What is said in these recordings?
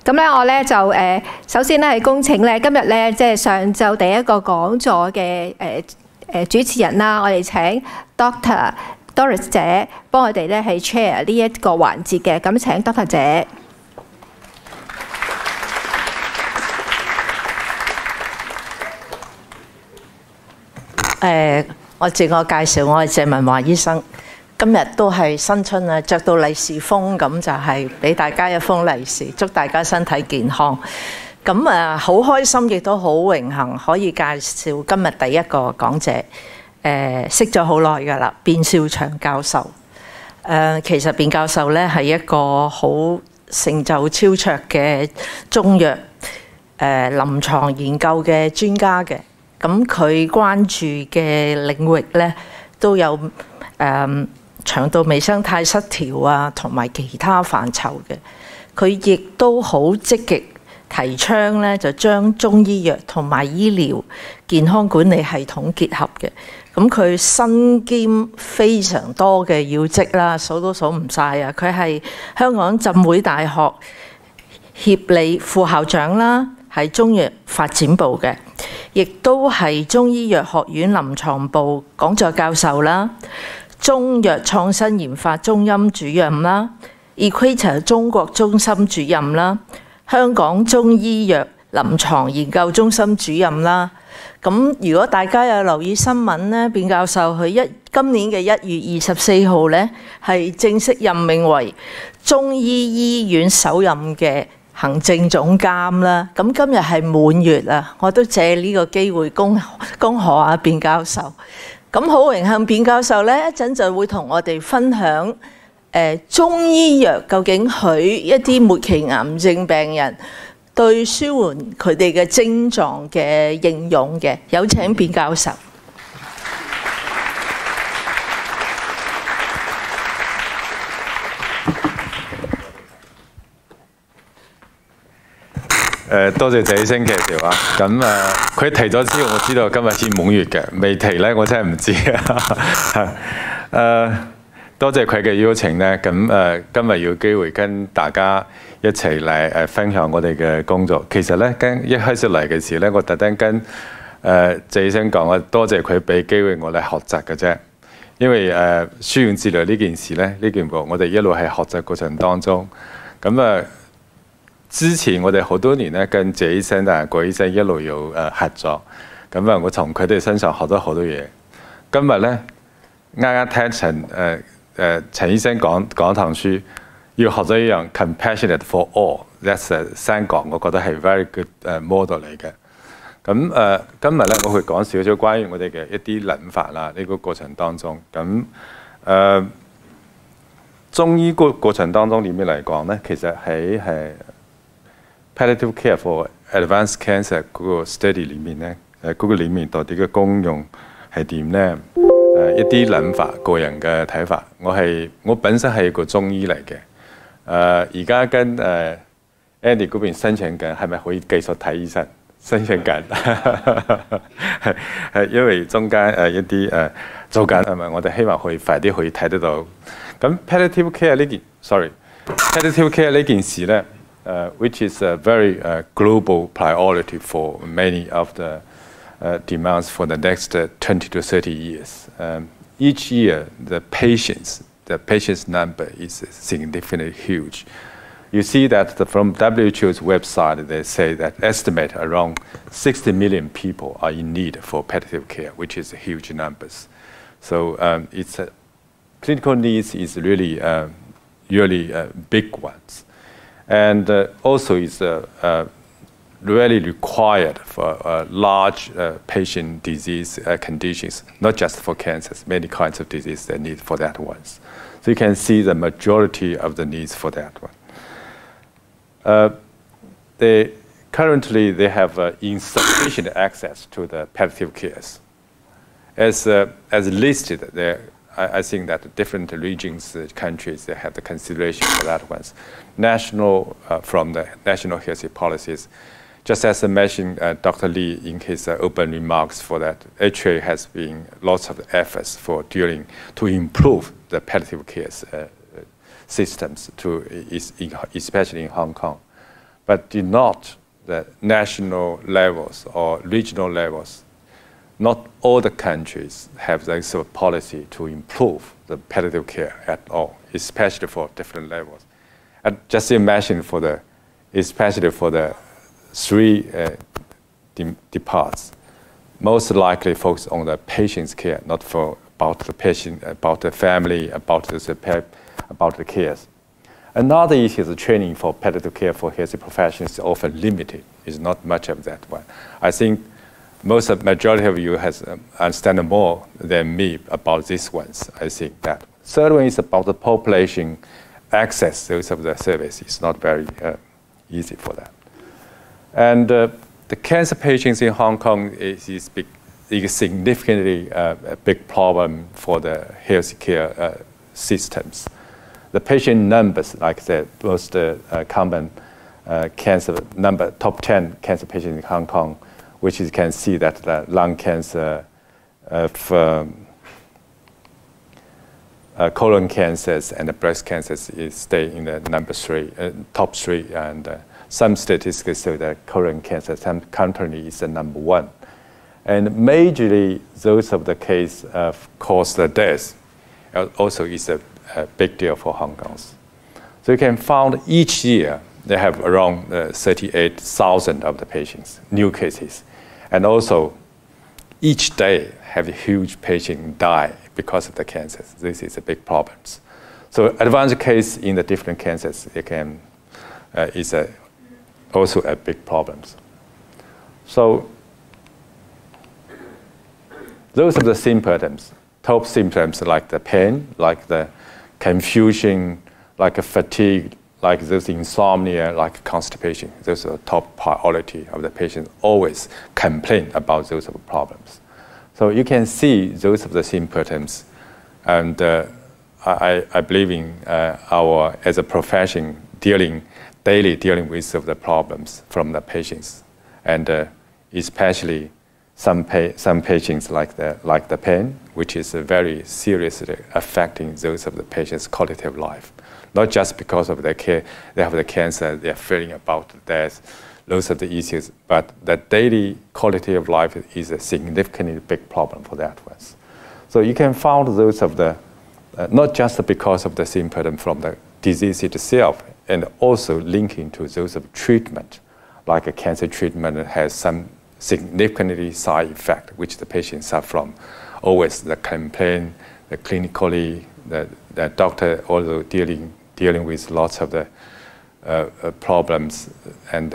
咁咧，我咧就首先咧係恭請咧今日咧即係上晝第一個講座嘅主持人啦，我哋請 Dr. Doris 姐幫我哋咧係 chair 呢一個環節嘅，咁請 Dr. 姐。我自我介紹，我係謝文華醫生。今日都係新春啊，着到利是風咁就係俾大家一封利是，祝大家身體健康。咁好開心，亦都好榮幸可以介紹今日第一個講者。識咗好耐㗎啦，卞兆祥教授。其實卞教授咧係一個好成就超卓嘅中藥臨床研究嘅專家嘅。咁佢關注嘅領域咧都有腸道微生態失調啊，同埋其他範疇嘅。佢亦都好積極提倡咧，就將中醫藥同埋醫療健康管理系統結合嘅。咁佢身兼非常多嘅要職啦，數都數唔晒啊！佢係香港浸會大學協理副校長啦，係中藥發展部嘅，亦都係中醫藥學院臨床部講座教授啦。中藥創新研發中心主任啦 ，Equator 中國中心主任啦，香港中醫藥臨床研究中心主任啦。咁如果大家有留意新聞咧，卞教授佢今年嘅1月24號咧，係正式任命為中醫醫院首任嘅行政總監啦。咁今日係滿月啊，我都借呢個機會恭賀阿卞教授。咁好榮幸，卞教授咧一陣就會同我哋分享中醫藥究竟佢一啲末期癌症病人對舒緩佢哋嘅症狀嘅應用嘅。有請卞教授。多謝謝醫生介紹啊！咁佢提咗之後，我知道今日先滿月嘅，未提咧我真係唔知啊！多謝佢嘅邀請咧，咁今日有機會跟大家一齊嚟分享我哋嘅工作。其實咧，一開始嚟嘅時咧，我特登跟謝醫生講啊，多謝佢俾機會我嚟學習嘅啫。因為輸卵治療呢件事咧，呢件事我哋一路喺學習過程當中，咁之前我哋好多年咧，跟謝醫生啊、郭醫生一路有合作，咁我從佢哋身上學咗好多嘢。今日咧啱啱聽陳醫生講堂書，要學咗一樣 compassionate for all，that's 三個，我覺得係 very good model 嚟嘅。咁今日咧我會講少少關於我哋嘅一啲諗法啦，呢個過程當中，咁中醫個過程當中裏面嚟講咧，其實喺palliative care for advanced cancer 嗰個 study 裏面咧，嗰個裏面到底嘅功用係點咧？一啲諗法，個人嘅睇法。我本身係一個中醫嚟嘅，而家跟Andy 嗰邊申請緊，係咪可以繼續睇醫生？申請緊，係因為中間一啲做緊係咪？我哋希望可以快啲可以睇得到。咁 palliative care palliative care 呢件事咧。Which is a very global priority for many of the demands for the next 20 to 30 years. Each year, the patients number is significantly huge. You see that from WHO's website, they say that estimate around 60 million people are in need for palliative care, which is huge numbers. So it's clinical needs is really big ones. And also is really required for large patient disease conditions, not just for cancers, many kinds of diseases that need for that ones. So you can see the majority of the needs for that one. Currently they have insufficient access to the palliative cares. As listed there, I think that different regions, countries, they have the consideration for that ones. From the national health policies, just as I mentioned, Dr. Lee in his open remarks for that, actually has been lots of efforts to improve the palliative care systems, especially in Hong Kong. but did not the national levels or regional levels. Not all the countries have this sort of policy to improve the palliative care at all, especially for different levels. And just imagine especially for the three departs, most likely focus on the patient's care, not about the patient, about the family, about the cares. Another issue is the training for palliative care for health professionals is often limited. It's not much of that one. I think majority of you understand more than me about these ones. I think that. Third one is about the population access those of the service. It's not very easy for that. And the cancer patients in Hong Kong is significantly a big problem for the healthcare systems. The patient numbers, like the most common cancer number, top 10 cancer patients in Hong Kong, which you can see that the lung cancer, colon cancers, and the breast cancers stay in the top three, and some statistics show that colon cancer currently is the number 1. And majorly, those of the case cause the death also is a big deal for Hong Kongs. So you can find each year they have around 38,000 of the patients, new cases. And also, each day have a huge patient die because of the cancers. This is a big problem. So advanced case in the different cancers is also a big problem. So those are the symptoms, top symptoms like the pain, like the confusion, like a fatigue, like those insomnia, like constipation. Those are the top priority of the patient. Always complain about those problems. So you can see those of the symptoms, and I believe in as a profession daily dealing with the problems from the patients, and especially some patients like the pain, which is very seriously affecting those of the patient's quality of life. Not just because of their care, they have the cancer, they are fearing about death, those are the issues, but the daily quality of life is a significantly big problem for that one. So you can find those of the, not just because of the symptom from the disease itself, and also linking to those of treatment, like a cancer treatment has some significantly side effect, which the patients suffer from. Always the complaint, the clinically, the doctor also dealing with lots of the problems, and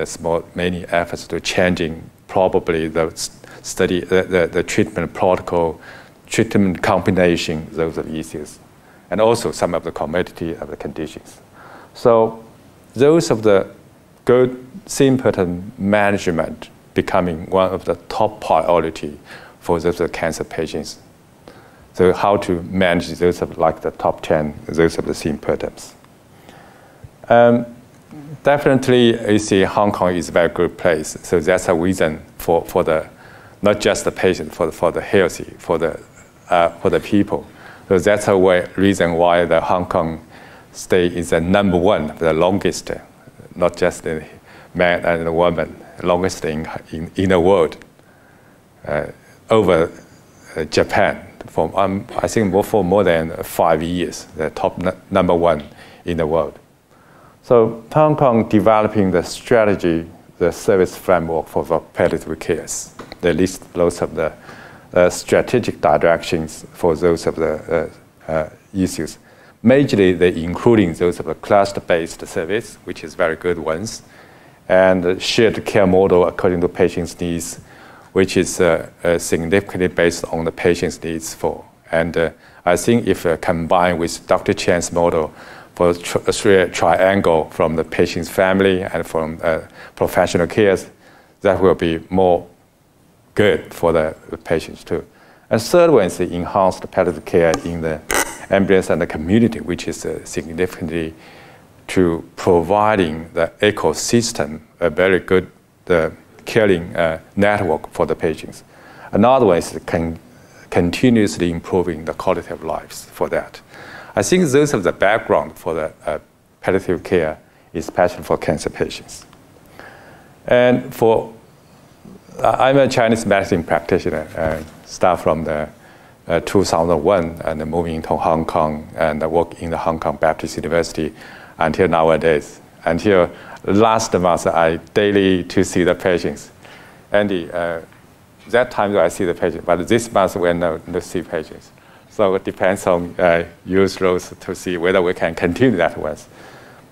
many efforts to changing probably the treatment protocol, treatment combination, those are the issues, and also some of the comorbidity of the conditions. So those of the good symptom management becoming one of the top priority for those cancer patients. So how to manage those of like the top 10, those of the symptoms. Definitely, you see Hong Kong is a very good place. So that's a reason for the, not just the patient, for the healthy, for the people. So that's a reason why the Hong Kong stay is the number 1, the longest, not just the man and the woman, longest in the world, over Japan. I think for more than 5 years, the top number 1 in the world. So Hong Kong developing the strategy, the service framework for the palliative cares. They list lots of the strategic directions for those of the issues. Majorly, they including those of the cluster-based service, which is very good ones, and shared care model according to patient's needs, which is significantly based on the patient's needs for. And I think if combined with Dr. Chan's model for a triangle from the patient's family and from professional cares, that will be more good for the patients too. And third one is the enhanced palliative care in the ambulance and the community, which is significantly to providing the ecosystem a very good caring network for the patients. Another one is continuously improving the quality of lives for that. I think those are the background for the palliative care, especially for cancer patients. And I'm a Chinese medicine practitioner, start from the 2001 and moving to Hong Kong and work in the Hong Kong Baptist University until nowadays. Until last month, I daily to see the patients. Andy, that time I see the patient, but this month we no see patients. So it depends on use roles to see whether we can continue that one.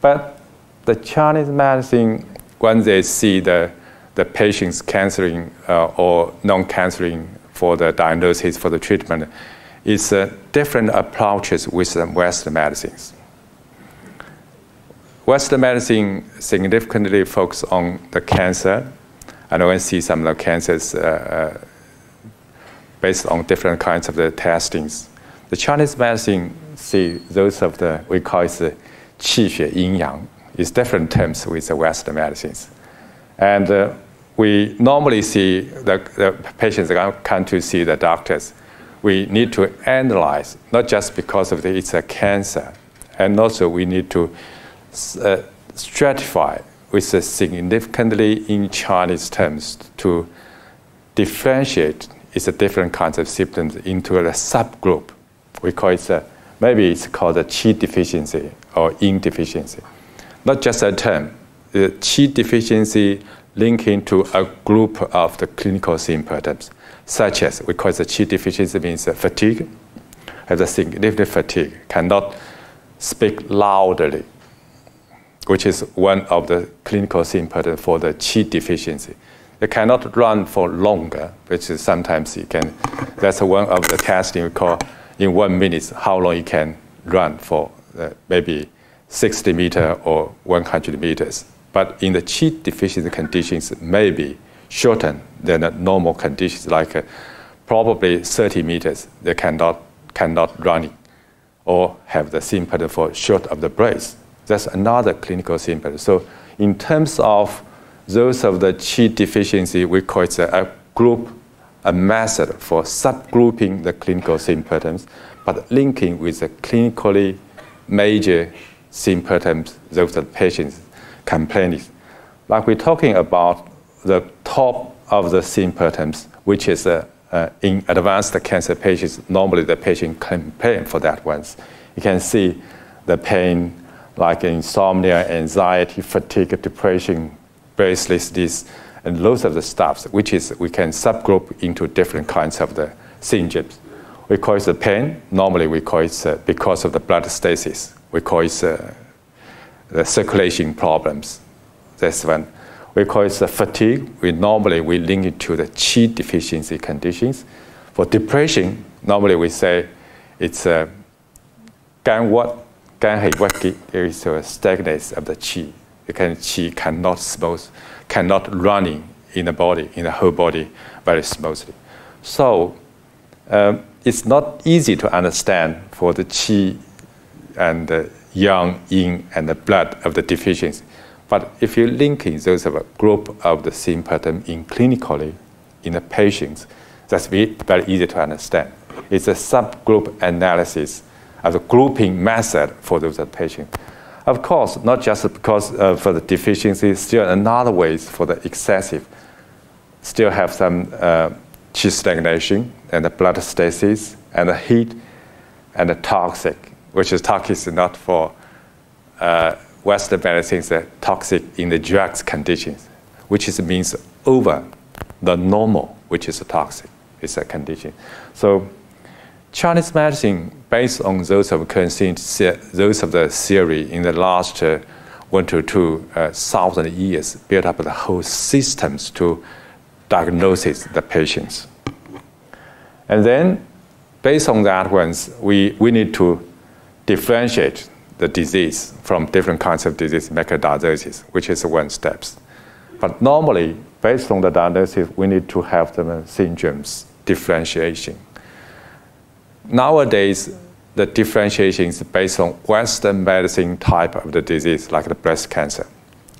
But the Chinese medicine, when they see the patient's cancering or non-cancering for the diagnosis, for the treatment, it's different approaches with the Western medicines. Western medicine significantly focus on the cancer, and we see some of the cancers based on different kinds of the testings. The Chinese medicine see those of the, we call it the qi xue yin yang. It's different terms with the Western medicines. And we normally see the patients come to see the doctors. We need to analyze, not just because of it's a cancer, and also we need to stratify with a significantly in Chinese terms to differentiate its different kinds of symptoms into a subgroup. We call it, maybe it's called a qi deficiency or yin deficiency. Not just a term, the qi deficiency linking to a group of the clinical symptoms, such as we call it the qi deficiency means fatigue, has a significant fatigue, cannot speak loudly, which is one of the clinical symptoms for the qi deficiency. They cannot run for longer, which is sometimes you can, that's one of the testing we call in 1 minute, how long you can run for maybe 60 meters or 100 meters. But in the qi deficiency conditions, maybe shorter than the normal conditions, like probably 30 meters, they cannot run or have the symptom for short of the breath. That's another clinical symptom. So in terms of those of the qi deficiency, we call it a group, a method for subgrouping the clinical symptoms, but linking with the clinically major symptoms those the patients complaining. Like we're talking about the top of the symptoms, which is in advanced cancer patients, normally the patient complain for that ones. You can see the pain, like insomnia, anxiety, fatigue, depression, breathlessness, and loads of the stuff, which is we can subgroup into different kinds of the symptoms. We call it the pain. Normally we call it because of the blood stasis. We call it the circulation problems. That's one. We call it the fatigue. Normally we link it to the qi deficiency conditions. For depression, normally we say it's gan what. There is a stagnance of the qi. Qi cannot running in the body, in the whole body, very smoothly. So it's not easy to understand for the qi and the yang, yin, and the blood of the deficiency. But if you link in those of a group of the symptom in clinically in the patients, that's very easy to understand. It's a subgroup analysis as a grouping method for those patients. Of course, not just because for the deficiency, still another ways for the excessive. Still have some qi stagnation and the blood stasis and the heat and the toxic, which is toxic not for Western medicines, toxic in the drugs conditions, which is means over the normal, which is toxic. It's a condition. So Chinese medicine, based on those of those of the theory in the last 1 to 2,000 years, built up the whole systems to diagnose the patients. And then, based on that ones, we need to differentiate the disease from different kinds of disease, make a diagnosis, which is one step. But normally, based on the diagnosis, we need to have the syndromes differentiation. Nowadays, the differentiation is based on Western medicine type of the disease, like the breast cancer,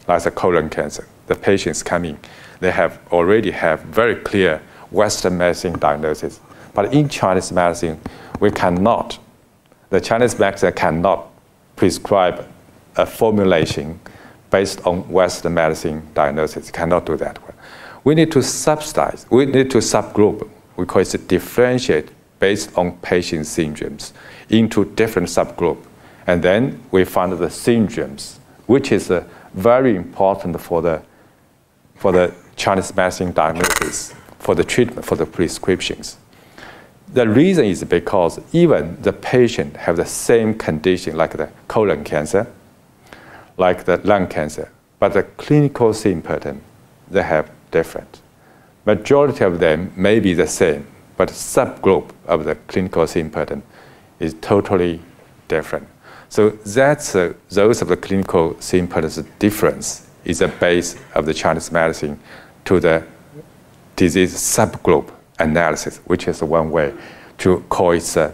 like the colon cancer. The patients coming, they already have very clear Western medicine diagnosis. But in Chinese medicine, we cannot, the Chinese medicine cannot prescribe a formulation based on Western medicine diagnosis. Cannot do that one. We need to subsidize. We need to subgroup. We call it differentiate based on patient syndromes into different subgroups. And then we find the syndromes, which is very important for the Chinese medicine diagnosis, for the treatment, for the prescriptions. The reason is because even the patient have the same condition like the colon cancer, like the lung cancer, but the clinical symptom, they have different. Majority of them may be the same, but subgroup of the clinical symptom is totally different. So that's those of the clinical symptoms difference is the base of the Chinese medicine to the disease subgroup analysis, which is one way to call it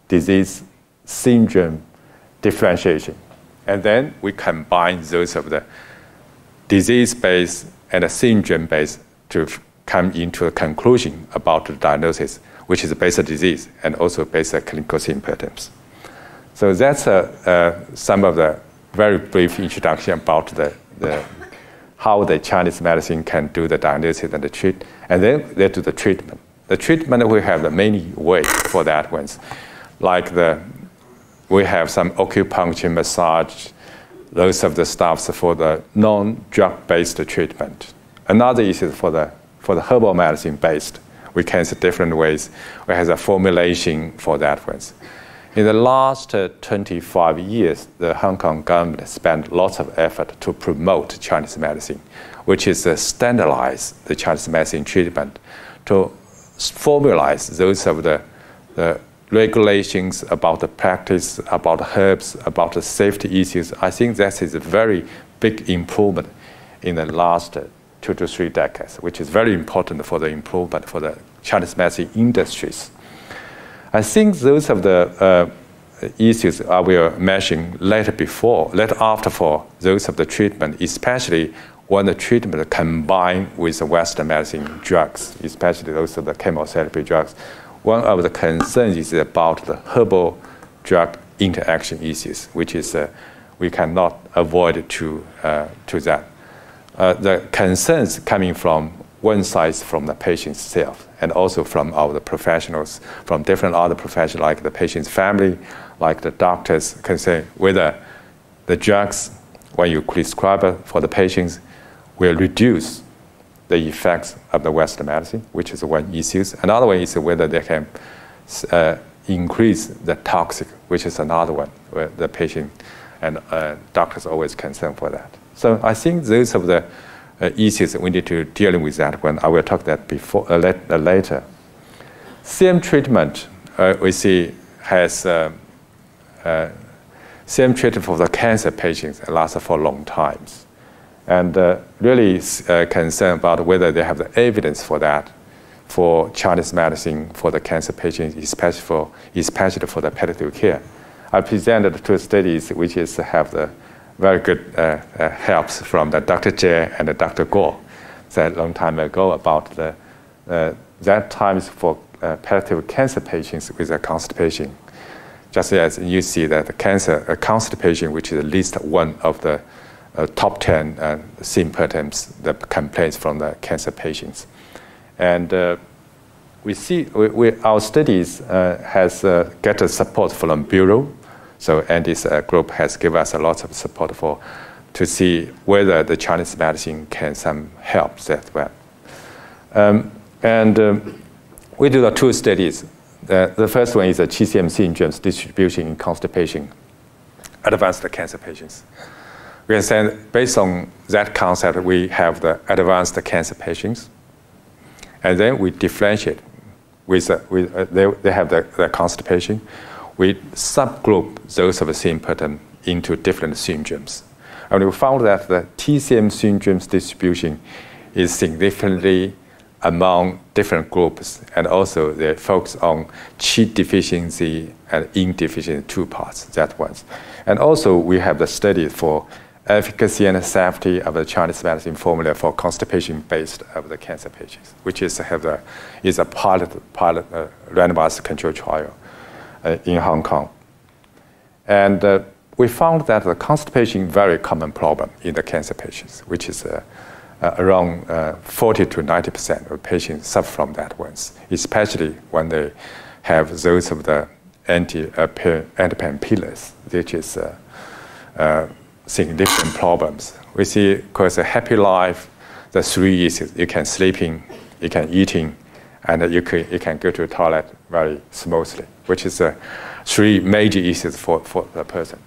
disease syndrome differentiation. And then we combine those of the disease-based and the syndrome-based to come into a conclusion about the diagnosis, which is based on disease and also based on clinical symptoms. So that's some of the very brief introduction about how the Chinese medicine can do the diagnosis and the treat, and then they do the treatment. The treatment, we have the many ways for that ones, like we have some acupuncture, massage, those of the stuffs for the non-drug-based treatment. Another is for the herbal medicine based. We can see different ways. We have a formulation for that ones. In the last 25 years, the Hong Kong government spent lots of effort to promote Chinese medicine, which is standardize the Chinese medicine treatment, to formalize those of the regulations about the practice, about herbs, about the safety issues. I think that is a very big improvement in the last 2 to 3 decades, which is very important for the improvement for the Chinese medicine industries. I think those of the issues I will mention later after for those of the treatment, especially when the treatment combined with the Western medicine drugs, especially those of the chemotherapy drugs. One of the concerns is about the herbal drug interaction issues, which is we cannot avoid to that. The concerns coming from one side from the patient self and also from our professionals, from different other professionals like the patient's family, like the doctors, can say whether the drugs, when you prescribe for the patients, will reduce the effects of the Western medicine, which is one issue. Another one is whether they can increase the toxic, which is another one where the patient and doctors are always concerned for that. So I think those are the issues that we need to deal with that one. I will talk that later. Same treatment we see has same treatment for the cancer patients lasts for long times. And really concerned about whether they have the evidence for that, for Chinese medicine, for the cancer patients, especially for the palliative care. I presented 2 studies which have the very good helps from the Dr. Jie and the Dr. Guo a long time ago about that times for palliative cancer patients with a constipation. Just as you see that the constipation, which is at least one of the top 10 symptoms, the complaints from the cancer patients. And we see our studies has get support from Bureau. So, and this group has given us a lot of support to see whether the Chinese medicine can some help that well. We do the 2 studies. The first one is the TSE syndromes distribution in constipation, advanced cancer patients. We can say based on that concept, we have the advanced cancer patients, and then we differentiate they have the constipation. We subgroup those of the symptoms into different syndromes. And we found that the TSE syndromes distribution is significantly among different groups, and also they focus on Qi deficiency and Yin deficiency, 2 parts, that ones. And also we have the study for efficacy and safety of the Chinese medicine formula for constipation-based of the cancer patients, which is a pilot randomized control trial in Hong Kong. And we found that the constipation is a very common problem in the cancer patients, which is around 40 to 90% of patients suffer from that ones, especially when they have those of the anti-pain pillars, which is significant problems. We see, of course, a happy life, the three issues: you can sleeping, you can eating, and you can go to the toilet very smoothly, which is three major issues for the person.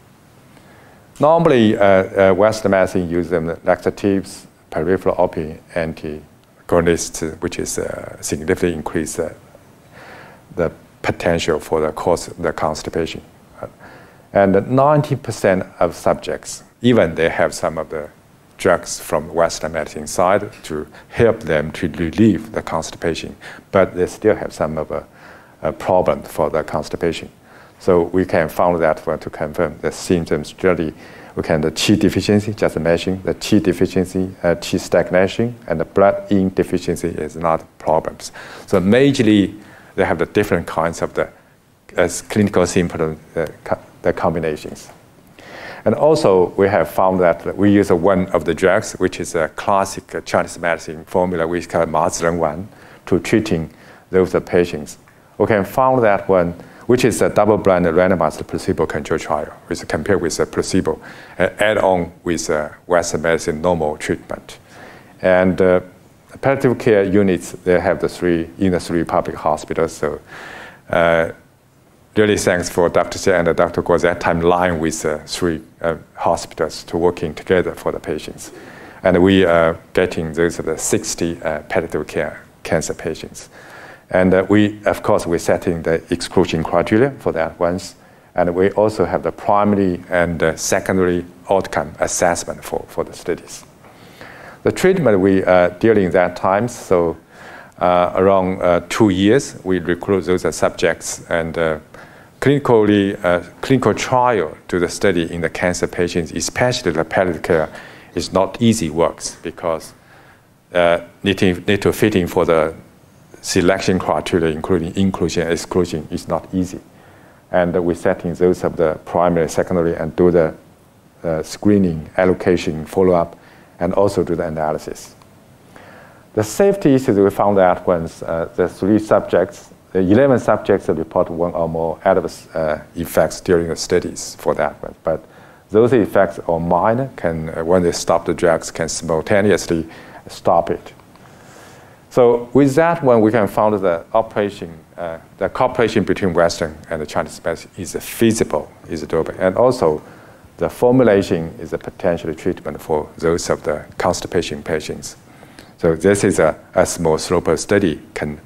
Normally, Western medicine uses laxatives, peripheral opiate, anti-agonists, which is significantly increase the potential for the cause of the constipation. And 90% of subjects, even they have some of the drugs from Western medicine side to help them to relieve the constipation, but they still have some of a problem for the constipation. So we can find that one to confirm the symptoms study. We can the Qi deficiency, just mentioned the Qi deficiency, Qi stagnation, and the blood in deficiency is not problems. So majorly, they have the different kinds of the clinical symptoms, the combinations. And also, we have found that we use one of the drugs, which is a classic Chinese medicine formula, which is called Ma Zi Ren Wan, to treating those patients. We can find that one, which is a double-blind randomized placebo-controlled trial, which compared with a placebo, add-on with Western medicine normal treatment. And palliative care units, they have the three public hospitals. So really thanks for Dr. Xie and Dr. Guo that time line with three hospitals to working together for the patients. And we are getting those of the 60 palliative care cancer patients. And of course, we're setting the exclusion criteria for that ones. And we also have the primary and secondary outcome assessment for the studies. The treatment we during that time, so around 2 years, we recruit those subjects, and clinical trial to the study in the cancer patients, especially the palliative care, is not easy works because need to fit in for the selection criteria, including inclusion and exclusion, is not easy. And we set in those of the primary, secondary, and do the screening, allocation, follow-up, and also do the analysis. The safety issues, we found that once the 11 subjects report one or more adverse effects during the studies for that one. But those effects are minor, when they stop the drugs, can simultaneously stop it. So with that one, we can find the cooperation between Western and the Chinese medicine is feasible, is doable. And also, the formulation is a potential treatment for those of the constipation patients. So this is a small slope study can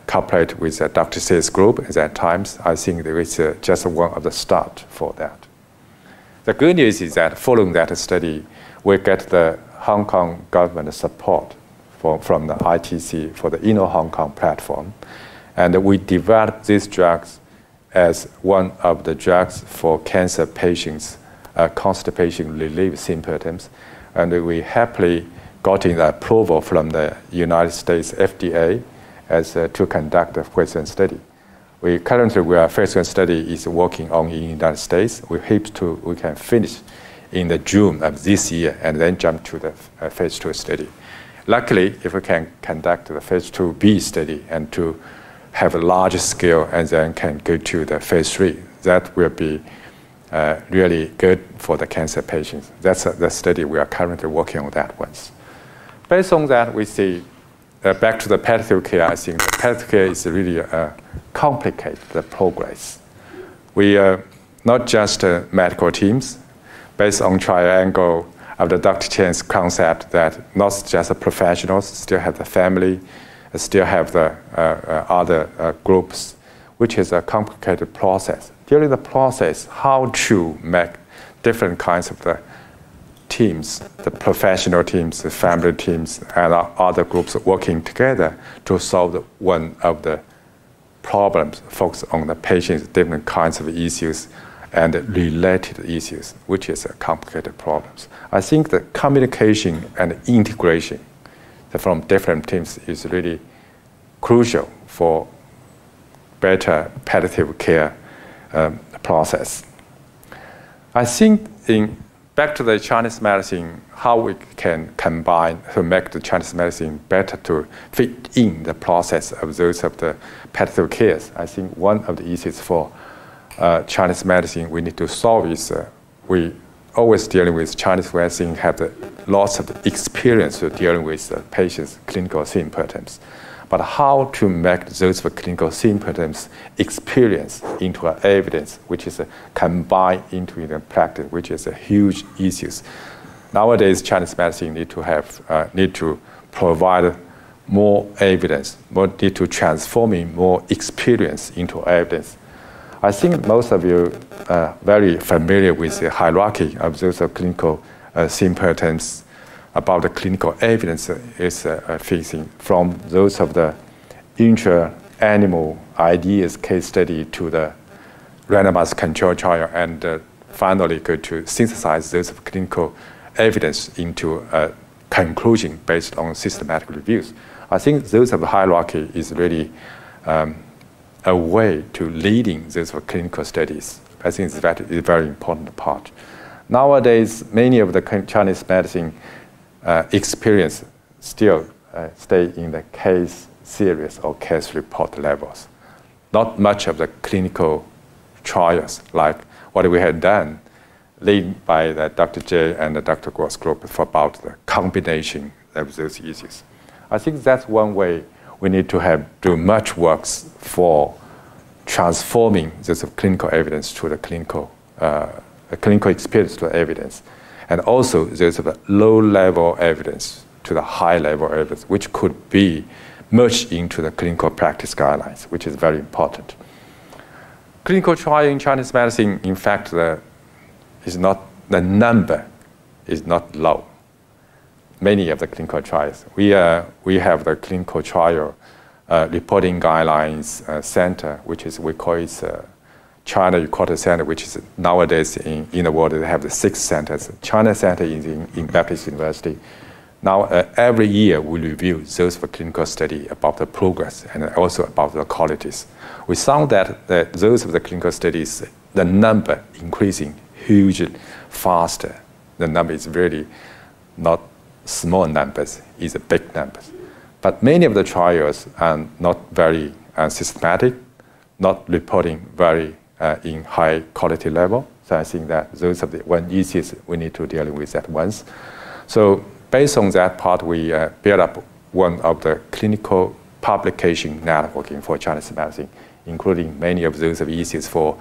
cooperate with Dr. Xie's group at that times. I think there is just one of the start for that. The good news is that following that study, we get the Hong Kong government support from the ITC for the Inno Hong Kong platform. And we developed these drugs as one of the drugs for cancer patients, constipation relief symptoms. And we happily got the approval from the United States FDA as to conduct the phase 1 study. Currently, our phase 1 study is working on in the United States. We hope we can finish in the June of this year and then jump to the phase 2 study. Luckily, if we can conduct the phase 2B study and to have a larger scale and then can go to the phase 3, that will be really good for the cancer patients. That's the study we are currently working on that ones. Based on that, we see back to the palliative care. I think the palliative care is really complicate the progress. We are not just medical teams based on triangle of the Dr. Chen's concept that not just the professionals, still have the family, still have the other groups, which is a complicated process. During the process, how to make different kinds of the teams, the professional teams, the family teams, and other groups working together to solve one of the problems, focus on the patient's different kinds of issues and related issues, which is a complicated problems. I think the communication and integration from different teams is really crucial for better palliative care process. I think back to the Chinese medicine, how we can combine to make the Chinese medicine better to fit in the process of those of the palliative care. I think one of the issues for Chinese medicine we need to solve is we always dealing with Chinese medicine have lots of experience of dealing with patients' clinical symptoms. But how to make those clinical symptoms experience into evidence, which is combined into the practice, which is a huge issue. Nowadays, Chinese medicine need to provide more evidence, need to transforming more experience into evidence. I think most of you are very familiar with the hierarchy of those clinical symptoms about the clinical evidence is facing from those of the intra-animal ideas case study to the randomized control trial, and finally go to synthesize those of clinical evidence into a conclusion based on systematic reviews. I think those of the hierarchy is really a way to leading those clinical studies. I think that is a very important part. Nowadays, many of the Chinese medicine experience still stay in the case series or case report levels. Not much of the clinical trials like what we had done, led by the Dr. J and the Dr. Guo's group for about the combination of those issues. I think that's one way we need to do much work for transforming this clinical evidence to the clinical experience to evidence. And also there's a low-level evidence to the high-level evidence, which could be merged into the clinical practice guidelines, which is very important. Clinical trial in Chinese medicine, in fact, the number is not low. Many of the clinical trials. We have the clinical trial reporting guidelines center, which is, we call it China Recorder Center, which is nowadays in the world, they have the 6 centers. China Center is in Baptist University. Now, every year we review those for clinical study about the progress and also about the qualities. We found that those of the clinical studies, the number increasing hugely faster. The number is really not small numbers, it's big numbers. But many of the trials are not very systematic, not reporting very in high quality level. So I think that those are the one issues we need to deal with at once. So based on that part, we built up one of the clinical publication networking for Chinese medicine, including many of those issues for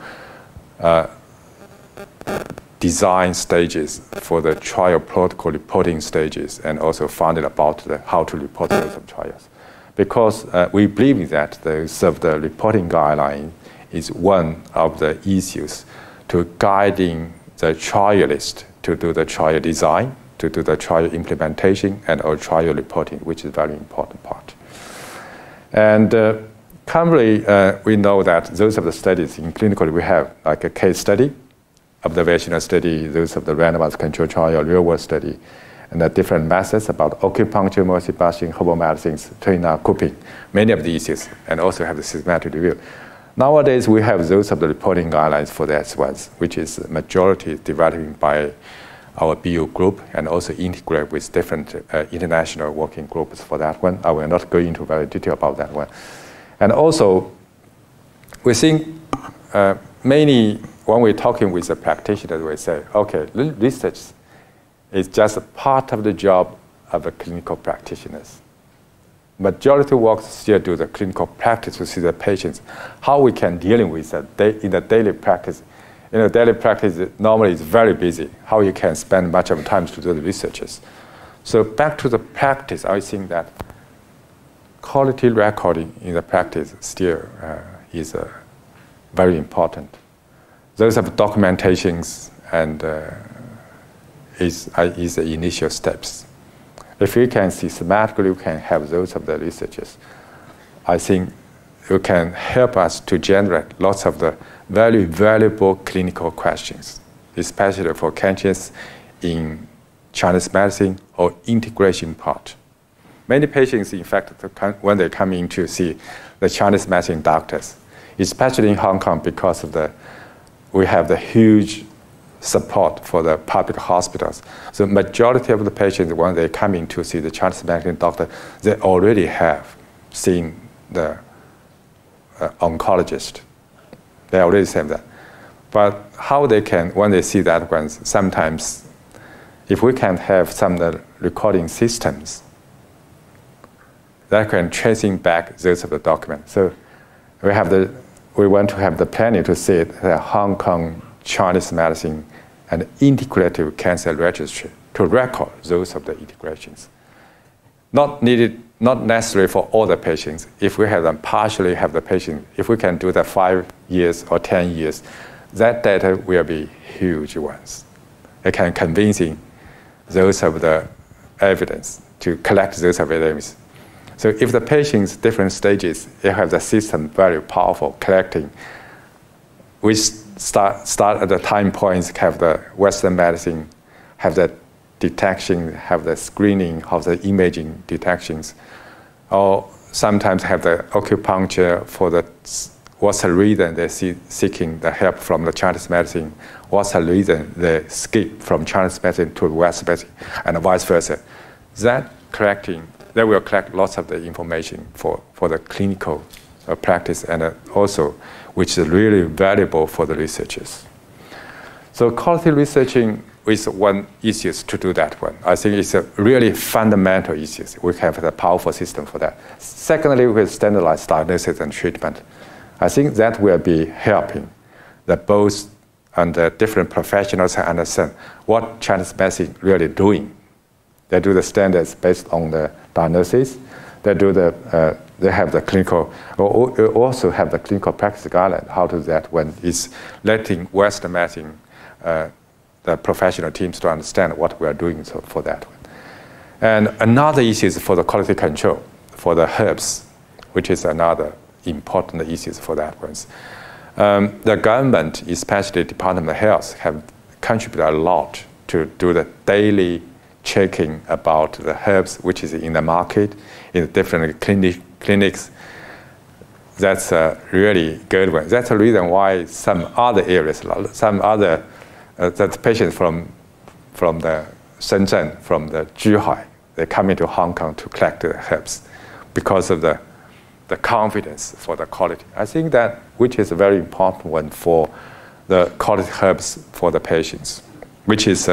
design stages, for the trial protocol reporting stages, and also founded about how to report those trials. Because we believe that the reporting guideline is one of the issues to guiding the trialist to do the trial design, to do the trial implementation, and our trial reporting, which is a very important part. And currently, we know that those of the studies in clinical, we have like a case study, observational study, those of the randomized control trial, real-world study, and the different methods about acupuncture, mercy brushing, herbal medicines, trainer, cooking, many of the issues, and also have the systematic review. Nowadays, we have those of the reporting guidelines for that ones, which is majority developing by our BU group and also integrate with different international working groups for that one. I will not go into very detail about that one. And also, we think when we're talking with the practitioners, we say, okay, research is just a part of the job of the clinical practitioners. Majority work still do the clinical practice to see the patients, how we can dealing with that in the daily practice. You know, daily practice normally is very busy, how you can spend much of time to do the researches. So back to the practice, I think that quality recording in the practice still is very important. Those are documentations and is the initial steps. If we can systematically, we can have those of the researchers. I think it can help us to generate lots of the very valuable clinical questions, especially for cancers in Chinese medicine or integration part. Many patients, in fact, when they come in to see the Chinese medicine doctors, especially in Hong Kong, because of we have the huge support for the public hospitals. So majority of the patients, when they come in to see the Chinese medicine doctor, they already have seen the oncologist. They already said that. But how they can, when they see that one, sometimes if we can have some recording systems that can tracing back those of the documents. So we want to have the planning to see it, the Hong Kong Chinese medicine and integrative cancer registry to record those of the integrations. Not necessary for all the patients. If we have them partially have the patient, if we can do that 5 years or 10 years, that data will be huge ones. It can convincing those of the evidence to collect those of evidence. So if the patient's different stages, they have the system very powerful collecting. We start at the time points, have the Western medicine, have the detection, have the screening, have the imaging detections, or sometimes have the acupuncture for the what's the reason they're seeking the help from the Chinese medicine, what's the reason they skip from Chinese medicine to Western medicine, and vice versa. They will collect lots of the information for the clinical practice, and also which is really valuable for the researchers. So quality researching is one issue to do that one. I think it's a really fundamental issue. We have a powerful system for that. Secondly, we standardize diagnosis and treatment. I think that will be helping the both and the different professionals to understand what Chinese medicine really doing. They do the standards based on the diagnosis. They have the clinical, also have the clinical practice guideline. How to do that when it's letting Western medicine, the professional teams to understand what we are doing for that one. And another issue is for the quality control for the herbs, which is another important issue for that one. The government, especially Department of Health, have contributed a lot to do the daily checking about the herbs which is in the market, in the different clinics. That's a really good one. That's the reason why some other areas, that patients from the Shenzhen, from the Zhuhai, they come into Hong Kong to collect the herbs because of the confidence for the quality. I think that which is a very important one for the quality herbs for the patients, which is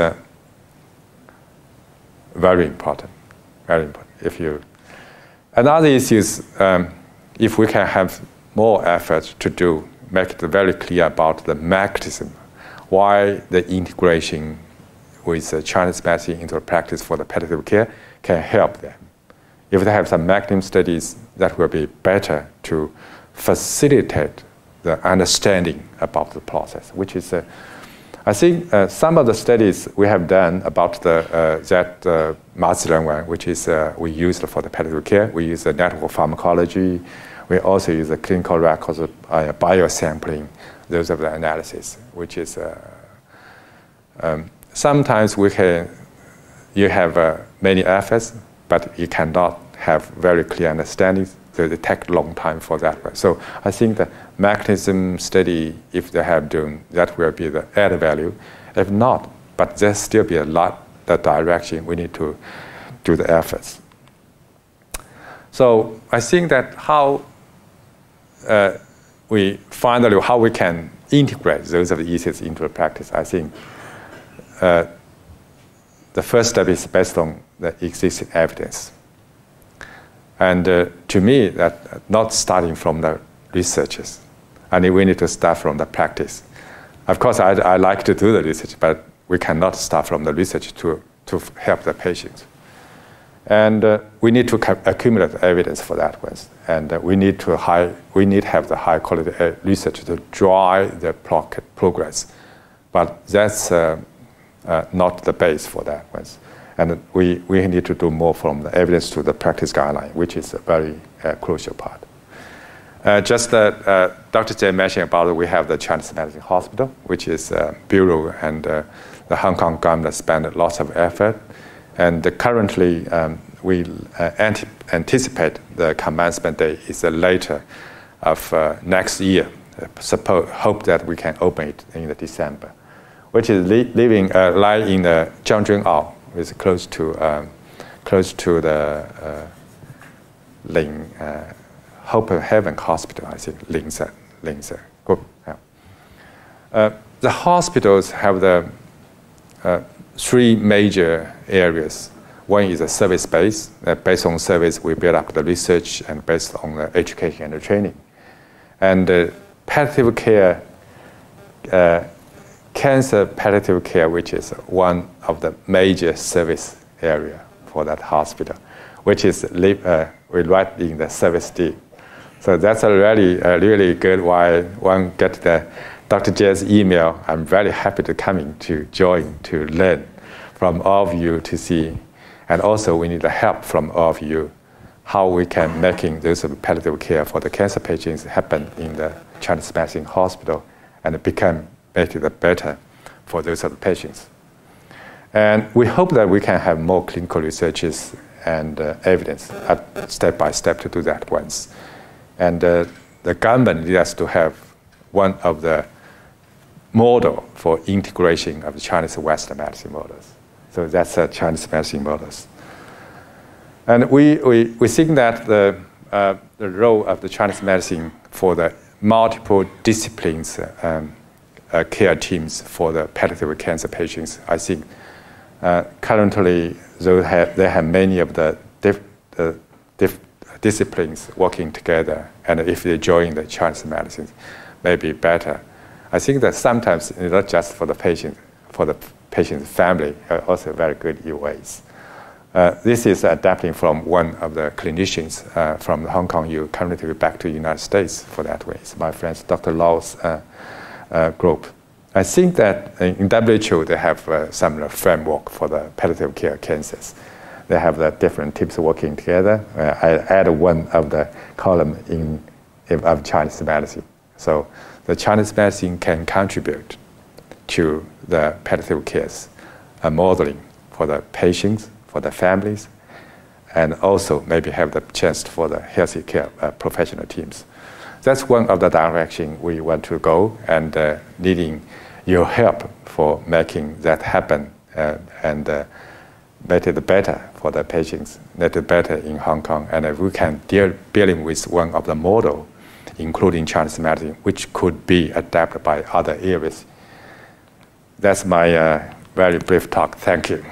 very important, very important. Another issue is if we can have more effort to make it very clear about the mechanism, why the integration with Chinese medicine into practice for the palliative care can help them. If they have some mechanism studies, that will be better to facilitate the understanding about the process, which is I think some of the studies we have done about that Mazilan one, which is we used for the palliative care. We use the network pharmacology. We also use the clinical records of biosampling, those of the analysis, which is sometimes you have many efforts, but you cannot have very clear understanding. So it takes a long time for that one. So I think the mechanism study, if they have done, that will be the added value. If not, but there still be a lot the direction we need to do the efforts. So I think that how we can integrate those of the issues into the practice. I think the first step is based on the existing evidence. And to me, that not starting from the researchers. I mean, we need to start from the practice. Of course, I like to do the research, but we cannot start from the research to help the patients. And we need to accumulate evidence for that one. And we need to have the high quality research to drive the progress. But that's not the base for that one. And we need to do more from the evidence to the practice guideline, which is a very crucial part. Dr. Jay mentioned about we have the Chinese Medicine Hospital, which is a bureau, and the Hong Kong government spent lots of effort. And currently, we anticipate the commencement date is later of next year. Hope that we can open it in December. which is living lie in the Zhaoxiang, is close to the Ling Hope of Heaven Hospital, I think, Linse. Good. Yeah. The hospitals have the three major areas. One is a service base. Based on service, we build up the research, and based on the education and the training. And palliative care, cancer palliative care, which is one of the major service area for that hospital, which is we write in the service deed. So that's a really good why one get the Dr. J's email. I'm very happy to coming to join, to learn from all of you to see. And also we need the help from all of you, how we can making this palliative care for the cancer patients happen in the Chinese Medicine Hospital and make it better for those other patients. And we hope that we can have more clinical researches and evidence step by step to do that once. And the government needs us to have one of the model for integration of the Chinese Western medicine models. So that's Chinese medicine models. And we think that the role of the Chinese medicine for the multiple disciplines care teams for the palliative cancer patients, I think currently they have many of the disciplines working together, and if they join the Chinese medicine, maybe better. I think that sometimes it's not just for the patient, for the patient's family, also very good in ways. This is adapting from one of the clinicians from the Hong Kong U community back to the United States for that way. It's my friend Dr. Lau's group. I think that in WHO they have some framework for the palliative care cancers. They have the different teams working together. I add one of the column of Chinese medicine. So the Chinese medicine can contribute to the palliative cares modeling for the patients, for the families, and also maybe have the chance for the healthy care professional teams. That's one of the direction we want to go, and needing your help for making that happen and make it better for the patients, make it better in Hong Kong, and we can dealing with one of the model, including Chinese medicine, which could be adapted by other areas. That's my very brief talk. Thank you.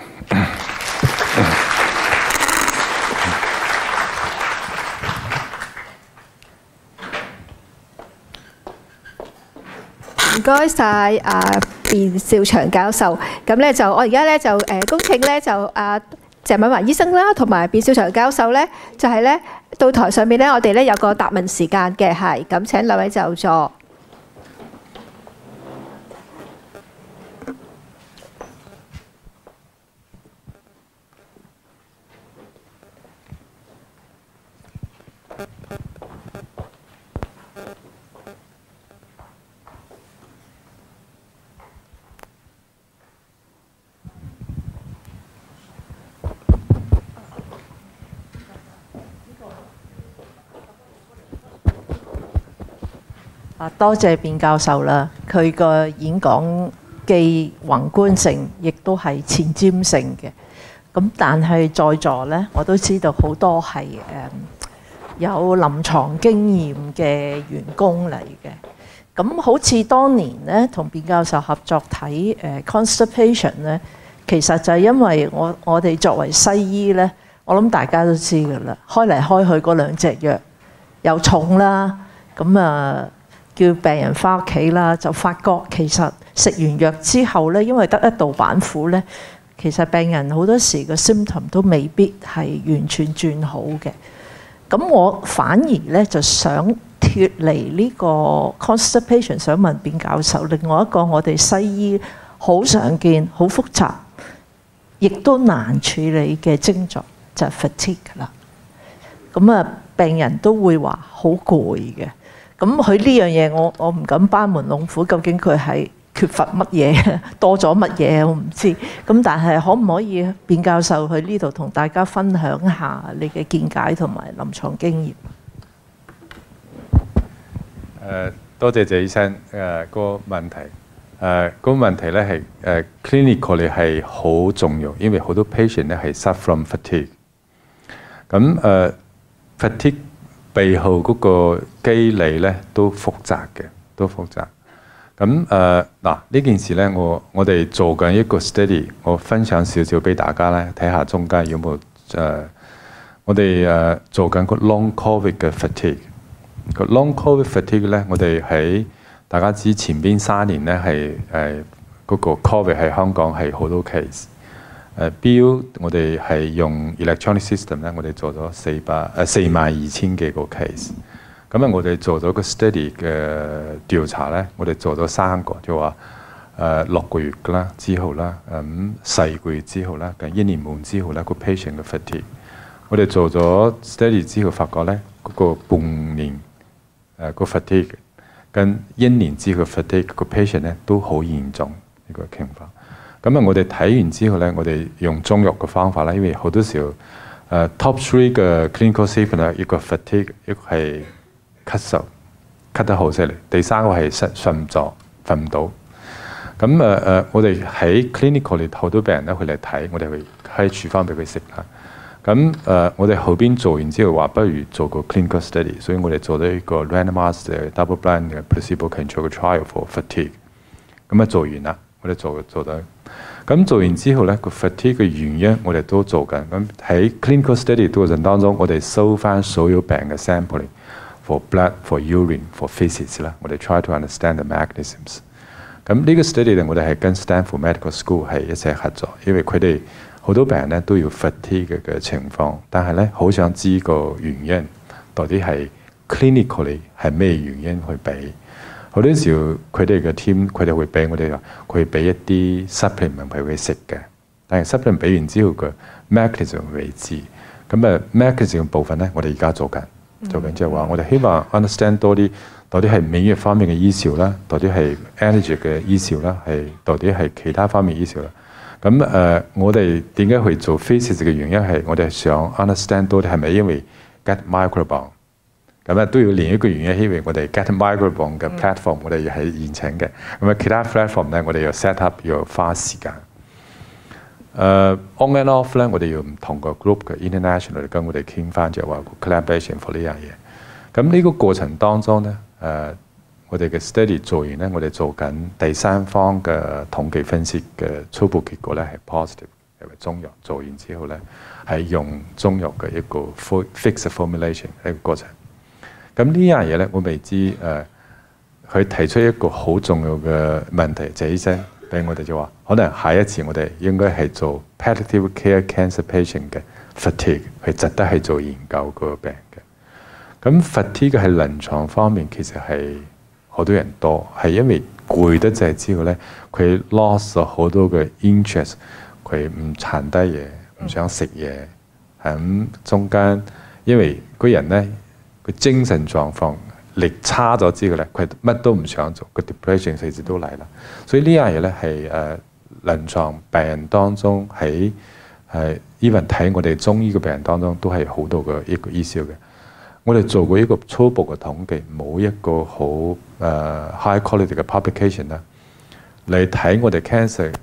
唔該晒卞兆祥教授，咁咧就我而家咧就恭請咧就謝敏華醫生啦，同埋卞兆祥教授咧，就係咧到台上面咧，我哋咧有個答問時間嘅，係咁請兩位就座。多謝卞教授啦，佢個演講既宏觀性，亦都係前瞻性嘅。咁但係在座呢，我都知道好多係有臨床經驗嘅員工嚟嘅。咁好似當年呢，同卞教授合作睇constipation 呢，其實就係因為我哋作為西醫呢，我諗大家都知㗎啦，開嚟開去嗰兩隻藥又重啦，咁叫病人返屋企啦，就發覺其實食完藥之後呢，因為得一道板斧呢，其實病人好多時個 symptom 都未必係完全轉好嘅。咁我反而呢，就想脫離呢個 constipation， 想問卞教授另外一個我哋西醫好常見、好複雜，亦都難處理嘅症狀就係 fatigue 啦。咁病人都會話好攰嘅。咁佢呢樣嘢我唔敢班門弄斧，究竟佢係缺乏乜嘢，多咗乜嘢我唔知。咁但係可唔可以卞教授去呢度同大家分享下你嘅見解同埋臨床經驗？多謝謝醫生個問題。個問題咧係clinically 係好重要，因為好多 patient 咧係 suffer from fatigue。咁fatigue 背後嗰個機理咧都複雜嘅，都複雜。咁嗱呢件事咧，我哋做緊一個 study， 我分享少少俾大家咧，睇下中間有冇我哋做緊個 long covid 嘅 fatigue。個 long covid fatigue 咧，我哋喺大家知前邊3年咧係嗰個 covid 喺香港係好多 case。標我哋係用 electronic system 咧，我哋做咗42000幾個 case。咁我哋做咗個 study 嘅調查咧，我哋做咗3個，就話6個月啦之後啦，4個月之後啦，跟1年半之後咧，個 patient 嘅 fatigue。我哋做咗 study 之後，發覺咧嗰個半年個 fatigue 跟1年之後 fatigue 個 patient 咧都好嚴重呢個情況。咁我哋睇完之後咧，我哋用中藥嘅方法啦，因為好多時候top 3嘅 clinical symptom 一個 fatigue， 一個係咳嗽，咳得好犀利。第3個係瞓唔到。咁我哋喺 clinical 好多病人咧，佢嚟睇，我哋會開處方俾佢食啦。咁我哋後邊做完之後話，不如做個 clinical study， 所以我哋做咗一個 randomized double-blind placebo-controlled trial for fatigue。咁做完啦，我哋做到。咁做完之後咧，個 fatigue 嘅原因我哋都做緊。咁喺 clinical study 過程當中，我哋收翻所有病嘅 sampling。For blood, for urine, for feces 啦，我哋 try to understand the mechanisms。咁呢個 study 咧，我哋係跟 Stanford Medical School 係一齊合作，因為佢哋好多病人咧都要 fatigue 嘅情況，但係咧好想知個原因，到底係 clinically 係咩原因去俾。好多時候佢哋嘅 team 佢哋會俾我哋話，佢俾一啲 supplement 俾佢食嘅，但係 supplement 俾完之後個 mechanism 未知。咁mechanism 部分咧，我哋而家做緊。即係話，我哋希望 understand 多啲，到底係免疫方面嘅醫療啦，到底係 energy 嘅醫療啦，到底係其他方面醫療啦。咁我哋點解去做 faces 嘅原因係我哋想 understand 多啲係咪因為 gut microbiome？ 咁都要另一個原因，因為我哋 gut microbiome 嘅 platform 我哋要係現成嘅。咁其他 platform 咧，我哋要 set up 要花時間。on and off 咧，我哋要唔同個 group 嘅 international 跟我哋傾翻，就話 collaboration for 呢樣嘢。咁呢個過程當中咧，我哋嘅 study 做完咧，我哋做緊第3方嘅統計分析嘅初步結果咧係 positive， 因為中藥做完之後咧係用中藥嘅一個 fixed formulation 一個過程。咁呢樣嘢咧，我未知佢提出一個好重要嘅問題，就係醫生。俾我哋就話，可能下一次我哋應該係做 palliative care cancer patient 嘅 fatigue， 係值得係做研究個病嘅。咁 fatigue 喺臨床方面其實係好多人多，係因為攰得滯之後咧，佢 lost 咗好多嘅 interest， 佢唔撐低嘢，唔想食嘢。咁中間，因為個人咧，佢精神狀況力差咗之後咧，佢乜都唔想做，個 depression 隨時都嚟啦。所以呢樣嘢咧係臨床病人當中喺even 睇我哋中醫嘅病人當中都係好多嘅一個 issue 嘅。我哋做過一個初步嘅統計，冇一個好high quality 嘅 publication 啦。嚟睇我哋 cancer，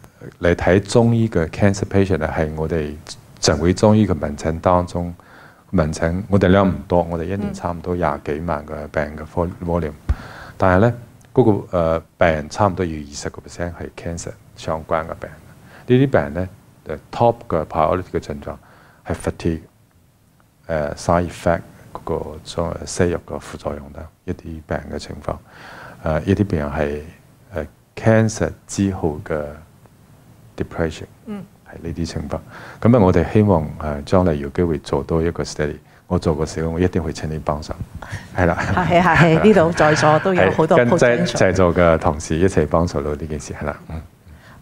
嚟睇中醫嘅 cancer patient 咧，係我哋常會中醫嘅門診當中。門診我哋量唔多，我哋1年差唔多20幾萬個病嘅 volume， 但係咧嗰個病人差唔多要20% 係 cancer 相關嘅病。呢啲病人咧，top 嘅 priority 嘅症狀係 fatigue，side effect 嗰個西藥嘅副作用啦，一啲病人嘅情況，一啲病人係cancer 之後嘅 depression。呢啲情況，咁我哋希望將來有機會做多一個 study。我做個時候，我一定會請你幫手。係啦，客氣，呢度在座都有好多跟製作嘅同事一齊幫手做呢件事。係啦，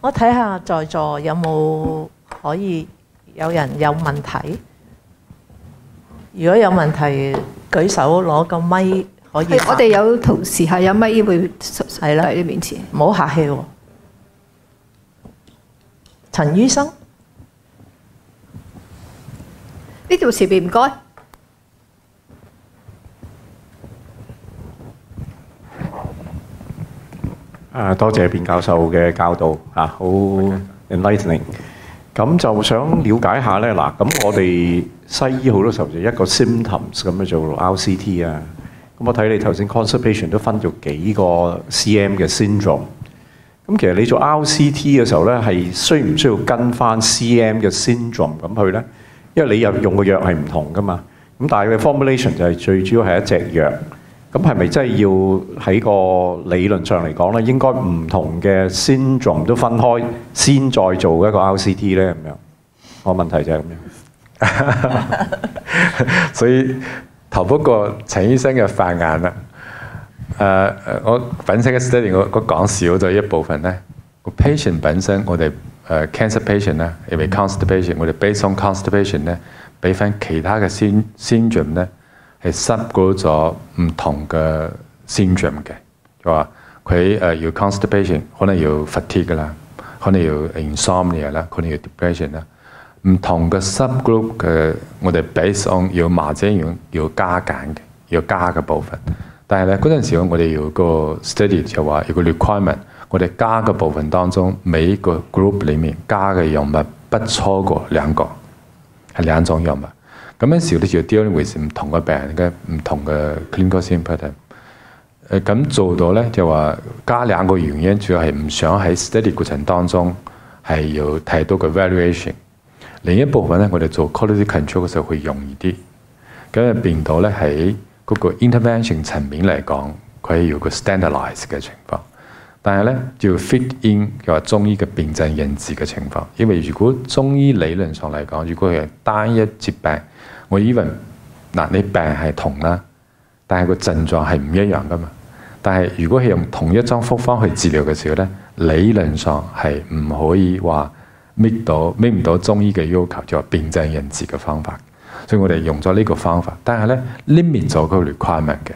我睇下在座有冇可以有人有問題。如果有問題，舉手攞個咪可以。我哋有同事係有咪會係啦喺你面前，唔好客氣喎。陳醫生。呢條前面唔該。多謝卞教授嘅教導啊，好 enlightening。咁就想了解下咧，嗱，咁我哋西醫好多時候就一個 symptoms 咁樣做 RCT 啊。咁我睇你頭先 constipation 都分咗幾個 CM 嘅 syndrome。咁其實你做 RCT 嘅時候咧，係需唔需要跟翻 CM 嘅 syndrome 咁去咧？因為你又用嘅藥係唔同噶嘛。咁但係嘅 formulation 就係最主要係一隻藥。咁係咪真係要喺個理論上嚟講咧，應該唔同嘅 syndrome 都分開，先再做一個 RCT 咧咁樣？我問題就係咁樣。所以頭不過陳醫生嘅發言啦。我本身嘅 study 我講少咗一部分咧。個 patient 本身我哋cancer patient 咧，因為 constipation， 我哋 based on constipation 咧，俾翻其他嘅 syndrome 咧。係 subgroup 咗唔同嘅 syndrome 嘅，就話佢要 constipation， 可能要 fatigue 啦，可能要 insomnia 啦，可能要 depression 啦，唔同嘅 subgroup 嘅我哋 based on 要麻者要加減嘅，要加嘅部分。但係咧嗰陣時我哋要個 study 就話有個 requirement， 我哋加嘅部分當中每一個 group 裡面加嘅藥物不超過2個，係2種藥物。咁樣時候你就要 deal with 唔同嘅病人嘅唔同嘅 clinical symptom。咁做到咧就話加2個原因，主要係唔想喺 study 過程當中係要睇到個 variation。另一部分咧，我哋做 quality control 嘅時候會容易啲。咁啊變到咧喺嗰個 intervention 層面嚟講，佢係要個 standardize 嘅情況。但係咧就要 fit in 就話中醫嘅辨證認知嘅情況。因為如果中醫理論上嚟講，如果係單一疾病，我以為嗱，你病係同啦，但係個症狀係唔一樣噶嘛。但係如果係用同一種複方去治療嘅時候咧，理論上係唔可以話搣唔到中醫嘅要求，就話辨證認知嘅方法。所以我哋用咗呢個方法，但係咧 limit 咗個 requirement 嘅。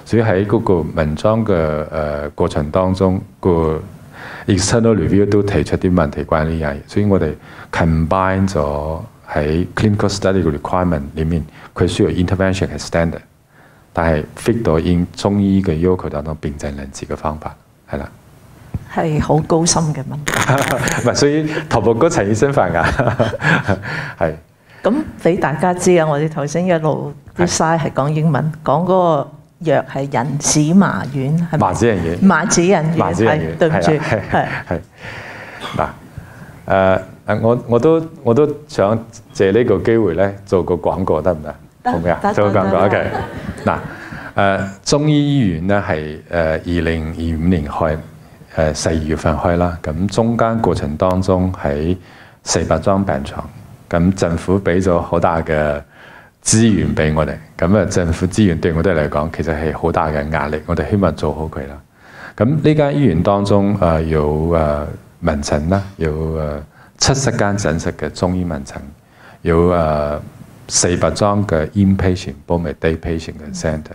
所以喺嗰個文章嘅過程當中，個 external review 都提出啲問題關於呢樣嘢，所以我哋 combine 咗。喺 clinical study 嘅 requirement 裏面，佢需要 intervention 係 standard， 但係 fit 到 in 中醫嘅要求當中辨證認知嘅方法，係啦。係好高深嘅問題。唔係，所以頭部嗰陳醫生發言係。咁俾大家知啊，我哋頭先一路啲 slide 係講英文，講嗰個藥係人子麻丸，係咪？麻子仁丸。麻子仁丸，係對唔住，係嗱我都想借呢個機會咧做個廣告得唔得？好唔好啊？做個廣告 OK。嗱中醫醫院咧係2025年開4月份開啦。咁中間過程當中喺400張病床，咁政府俾咗好大嘅資源俾我哋。咁政府資源對我哋嚟講其實係好大嘅壓力，我哋希望做好佢啦。咁呢間醫院當中有門診啦，有70間診室嘅中醫門診，有400張嘅 inpatient 包埋 day patient 嘅 centre。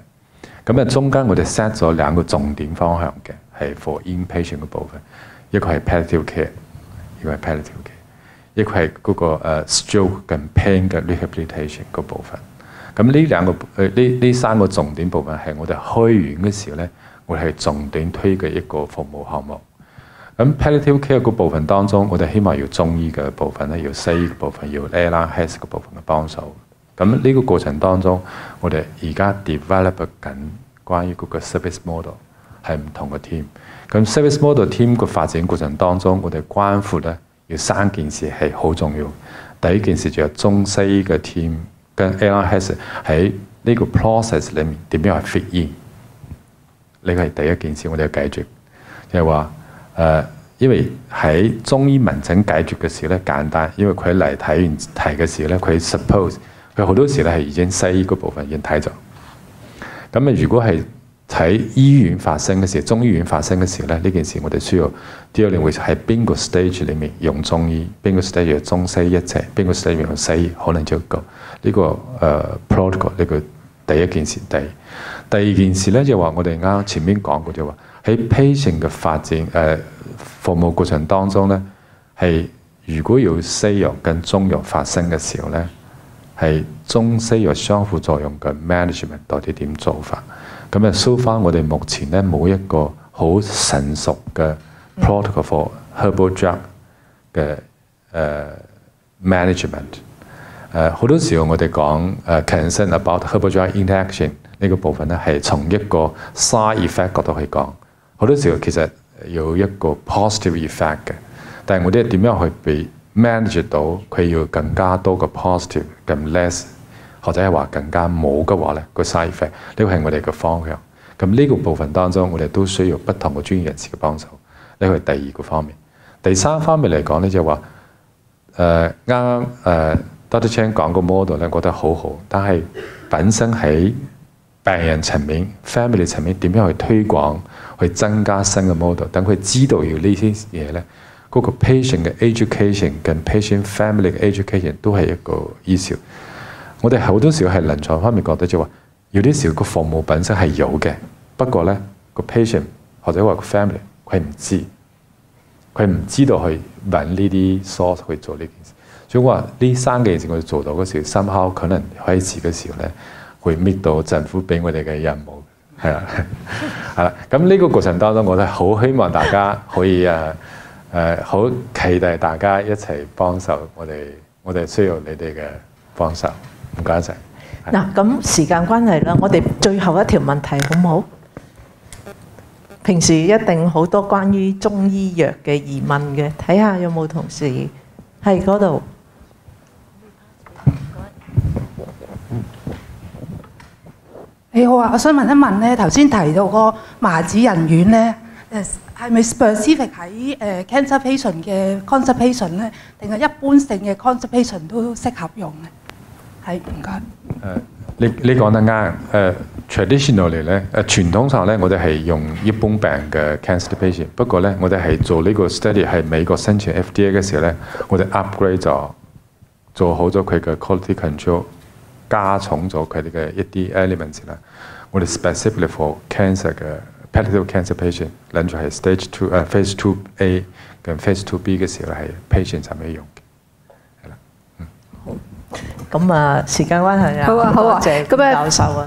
咁中間我哋 set 咗2個重點方向嘅，係 for inpatient 嘅部分，一個係 palliative care， 一個係 palliative care， 一個係嗰個stroke 跟 pain 嘅 rehabilitation 個部分。咁呢3個重點部分係我哋開院嘅時候咧，我哋係重點推嘅一個服務項目。咁 palliative care 個部分當中，我哋希望要中醫嘅部分咧，要西醫嘅部分，要 ALS 嘅部分嘅幫手。咁呢個過程當中，我哋而家 develop 緊關於嗰個 service model 係唔同嘅 team。咁 service model team 個發展過程當中，我哋關乎咧要3件事係好重要。第一件事就係中西醫嘅 team 跟 ALS 喺呢個 process 裡面點樣去 fit in。呢個係第一件事，我哋要解決，就係話因為喺中醫門診解決嘅時候咧簡單，因為佢嚟睇完題嘅時候咧，佢 suppose 佢好多時咧係已經西醫嗰部分已經睇咗。咁如果係喺醫院發生嘅時候，中醫院發生嘅時候咧，呢件事我哋需要 dealing with 喺邊個 stage 裡面用中醫，邊個 stage 用中西醫一齊，邊個 stage 用西醫，可能就個呢個protocol 呢個第一件事。第二件事咧就話我哋啱前面講過就話喺 patient 嘅發展服務過程當中咧，係如果有西藥跟中藥發生嘅時候咧，係中西藥相互作用嘅 management 到底點做法？咁so far我哋目前咧冇一個好成熟嘅 protocol for herbal drug 嘅management。好多時候我哋講concern about herbal drug interaction 呢個部分咧，係從一個 side effect 角度去講。好多時候其實有一個 positive effect 嘅，但係我哋點樣去被 manage 到佢要更加多嘅 positive， 咁 less 或者係話更加冇嘅話咧，個 side effect 呢個係我哋嘅方向。咁呢個部分當中，我哋都需要不同嘅專業人士嘅幫手。呢個係第二個方面。第三方面嚟講咧，就係話啱Dr. Chang 講個 model 咧，覺得好好，但係本身喺病人層面、family 層面點樣去推廣、去增加新嘅 model， 等佢知道要呢啲嘢咧，嗰個 patient 嘅 education 跟 patient family 嘅 education 都係一個 issue。我哋好多時候係臨床方面覺得就話，有啲時候個服務本身係有嘅，不過咧個 patient 或者話個 family 佢唔知，佢唔知道去揾呢啲 source 去做呢件事。所以話呢三件事我哋做到嗰時，somehow可能開始嘅時候咧，會搣到政府俾我哋嘅任務，係啦，係啦。咁呢個過程當中，我都好希望大家可以好期待大家一齊幫手，我哋需要你哋嘅幫手，唔該晒。嗱，咁時間關係啦，我哋最後一條問題好唔好？平時一定好多關於中醫藥嘅疑問嘅，睇下有冇同事喺嗰度。你好啊，我想問一問咧，頭先提到個麻子仁丸咧，係咪 specific 喺cancer patient 嘅 constipation 咧，定係一般性嘅 constipation 都適合用咧？係，唔該。你講得啱。traditionally 咧，傳統上咧，我哋係用一般病嘅 cancer patient。不過咧，我哋係做呢個 study 係美國申請 FDA 嘅時候咧，我哋 upgrade 咗，做好咗佢嘅 quality control， 加重咗佢哋嘅一啲 elements 啦。我哋 specifically for cancer 嘅 palliative cancer patient， 諗住係 stage 2 phase 2A 跟 phase 2B 嘅時候係 patient 上面用嘅，係啦。咁啊，時間關係啊，好啊，好啊，多謝教授啊，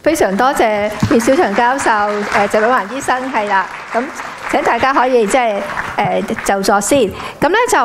非常多謝葉小祥教授、謝永環醫生係啦。咁請大家可以即係就座先。咁咧就